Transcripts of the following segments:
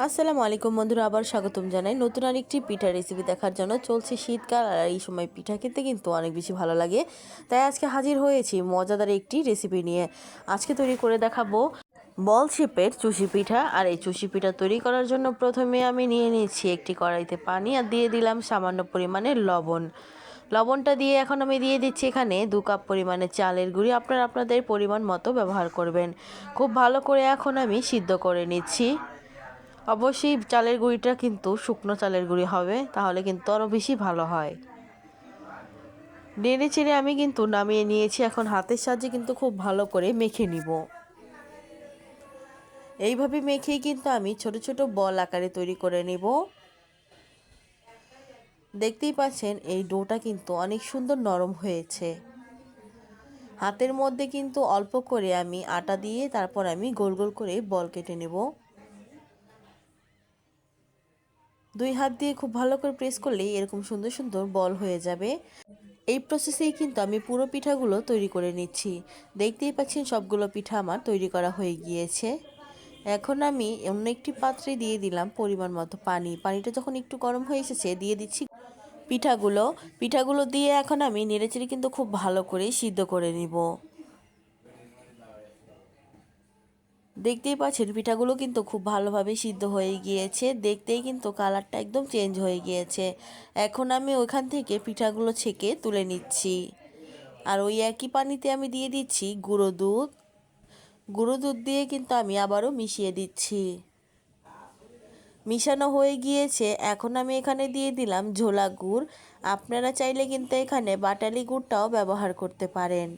আসসালামু আলাইকুম বন্ধুরা, আবার স্বাগতম জানাই নতুন আরেকটি পিঠা রেসিপি দেখার জন্য। চলছে শীতকাল আর এই সময় পিঠা খেতে কিন্তু অনেক বেশি ভালো লাগে। তাই আজকে হাজির হয়েছি মজাদার একটি রেসিপি নিয়ে। আজকে তৈরি করে দেখাবো বল শেপের চুষি পিঠা। আর এই চুষি পিঠা তৈরি করার জন্য প্রথমে আমি নিয়ে নিচ্ছি একটি কড়াইতে পানি আর দিয়ে দিলাম সামান্য পরিমাণে লবণ। লবণটা দিয়ে এখন আমি দিয়ে দিচ্ছি এখানে 2 কাপ পরিমাণে চালের গুঁড়ি। আপনারা আপনাদের পরিমাণ মতো ব্যবহার করবেন। খুব ভালো করে এখন আমি সিদ্ধ করে নিচ্ছি। অবশ্যই চালের গুঁড়িটা কিন্তু শুকনো চালের গুঁড়ি হবে, তাহলে কিন্তু আরও বেশি ভালো হয়। নেড়ে চেড়ে আমি কিন্তু নামিয়ে নিয়েছি। এখন হাতের সাহায্যে কিন্তু খুব ভালো করে মেখে নিব। এইভাবে মেখেই কিন্তু আমি ছোট ছোট বল আকারে তৈরি করে নিব। দেখতেই পাচ্ছেন এই ডোটা কিন্তু অনেক সুন্দর নরম হয়েছে। হাতের মধ্যে কিন্তু অল্প করে আমি আটা দিয়ে তারপর আমি গোল গোল করে বল কেটে নেব। 2 হাত দিয়ে খুব ভালো করে প্রেস করলেই এরকম সুন্দর সুন্দর বল হয়ে যাবে। এই প্রসেসেই কিন্তু আমি পুরো পিঠাগুলো তৈরি করে নিচ্ছি। দেখতেই পাচ্ছেন সবগুলো পিঠা আমার তৈরি করা হয়ে গিয়েছে। এখন আমি অন্য একটি পাত্রে দিয়ে দিলাম পরিমাণ মতো পানি। পানিটা যখন একটু গরম হয়ে এসেছে দিয়ে দিচ্ছি পিঠাগুলো দিয়ে এখন আমি নেড়েচেড়ে কিন্তু খুব ভালো করে সিদ্ধ করে নিব। দেখতেই পাচ্ছেন পিঠাগুলো কিন্তু খুব ভালোভাবে সিদ্ধ হয়ে গিয়েছে। দেখতেই কিন্তু কালারটা একদম চেঞ্জ হয়ে গিয়েছে। এখন আমি ওইখান থেকে পিঠাগুলো ছেঁকে তুলে নিচ্ছি। আর ওই একই পানিতে আমি দিয়ে দিচ্ছি গুঁড়ো দুধ দিয়ে কিন্তু আমি আবারও মিশিয়ে দিচ্ছি। মিশানো হয়ে গিয়েছে। এখন আমি এখানে দিয়ে দিলাম ঝোলা গুড়। আপনারা চাইলে কিন্তু এখানে বাটালি গুড়টাও ব্যবহার করতে পারেন।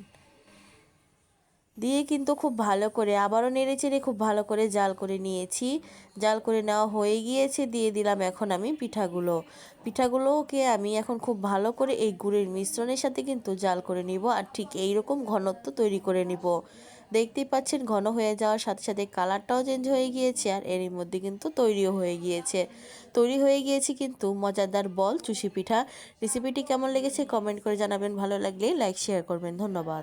দিয়ে কিন্তু খুব ভালো করে আবারও নেড়েচেড়ে খুব ভালো করে জাল করে নিয়েছি। জাল করে নেওয়া হয়ে গিয়েছে। দিয়ে দিলাম এখন আমি পিঠাগুলোকে আমি এখন খুব ভালো করে এই গুড়ের মিশ্রণের সাথে কিন্তু জাল করে নিব। আর ঠিক এই রকম ঘনত্ব তৈরি করে নিব। দেখতেই পাচ্ছেন ঘন হয়ে যাওয়ার সাথে সাথে কালারটাও চেঞ্জ হয়ে গিয়েছে। আর এরই মধ্যে কিন্তু তৈরি হয়ে গিয়েছে কিন্তু মজাদার বল চুষি পিঠা। রেসিপিটি কেমন লেগেছে কমেন্ট করে জানাবেন। ভালো লাগলে লাইক শেয়ার করবেন। ধন্যবাদ।